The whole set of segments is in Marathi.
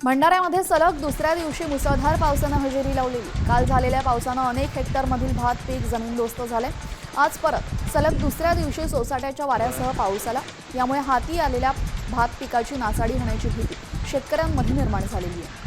भंडाऱ्यामध्ये सलग दुसऱ्या दिवशी मुसळधार पावसानं हजेरी लावलेली। काल झालेल्या पावसानं अनेक हेक्टरमधील भात पीक जमीनदोस्त झाले। आज परत सलग दुसऱ्या दिवशी सोसाट्याच्या वाऱ्यासह पाऊस आला। यामुळे हाती आलेल्या भात पिकाची नासाडी होण्याची भीती शेतकऱ्यांमध्ये निर्माण झालेली आहे।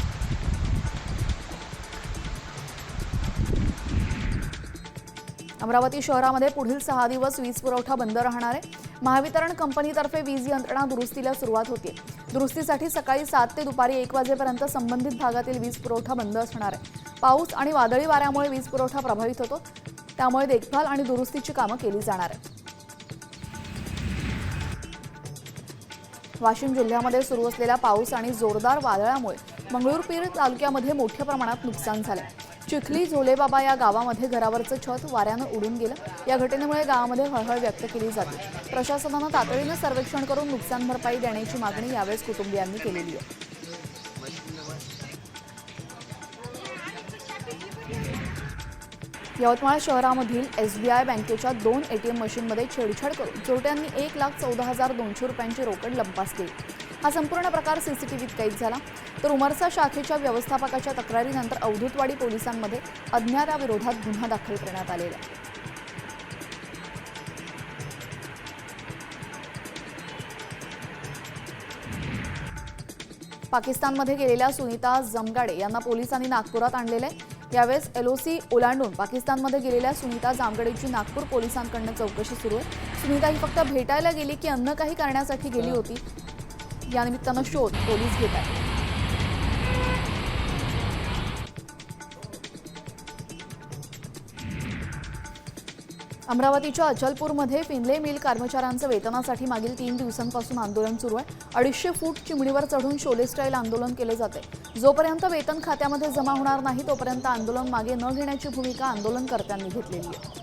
अमरावती शहरामध्ये पुढील 6 दिवस वीज पुरवठा बंद राहणार आहे। महावितरण कंपनीतर्फे वीज यंत्रणा दुरुस्तीला सुरुवात होते। दुरुस्तीसाठी सकाळी 7 ते दुपारी 1 वाजेपर्यंत संबंधित भागातील वीज पुरवठा बंद असणार आहे। पाऊस आणि वादळी वाऱ्यामुळे वीज पुरवठा प्रभावित होतो, त्यामुळे देखभाल आणि दुरुस्तीची कामं केली जाणार आहेत। वाशिम जिल्ह्यामध्ये सुरू असलेल्या पाऊस आणि जोरदार वादळामुळे मंगळूरपीर तालुक्यामध्ये मोठ्या प्रमाणात नुकसान झाले। चिखली झोलेबाबा या गावामध्ये घरावरचं छत वाऱ्यानं उडून गेलं। या घटनेमुळे गावामध्ये हळहळ व्यक्त केली जाते। प्रशासनानं तातडीनं सर्वेक्षण करून नुकसान भरपाई देण्याची मागणी यावेळेस कुटुंबियांनी केलेली आहे। यवतमाळ शहरामधील एसबीआय बँकेच्या 2 एटीएम मशीनमध्ये छेडछाड करून चोरट्यांनी 1,14,200 रुपयांची रोकड लंपास केली। हा संपूर्ण प्रकार सीसीटीव्हीत कैद झाला। तर उमरसा शाखेच्या व्यवस्थापकाच्या तक्रारीनंतर अवधूतवाडी पोलिसांमध्ये अज्ञाताविरोधात गुन्हा दाखल करण्यात आलेला आहे। पाकिस्तानमध्ये गेलेल्या सुनीता जमगाडे यांना पोलिसांनी नागपुरात आणलेले आहे। यावेळेस एलओसी ओलांडून पाकिस्तानमध्ये गेलेल्या सुनीता जामगडेची नागपूर पोलिसांकडून चौकशी सुरू आहे। सुनीता ही फक्त भेटायला गेली की अन्य काही करण्यासाठी गेली होती, या निमित्तानं शोध पोलीस घेत आहेत। अमरावतीच्या अचलपूरमध्ये फिनले मिल कर्मचाऱ्यांचं वेतनासाठी मागील 3 दिवसांपासून आंदोलन सुरू आहे। 250 फूट चिमणीवर चढून शोले स्टाईल आंदोलन केले जाते। जोपर्यंत वेतन खात्यामध्ये जमा होणार नाही तोपर्यंत आंदोलन मागे न घेण्याची भूमिका आंदोलनकर्त्यांनी घेतलेली आहे।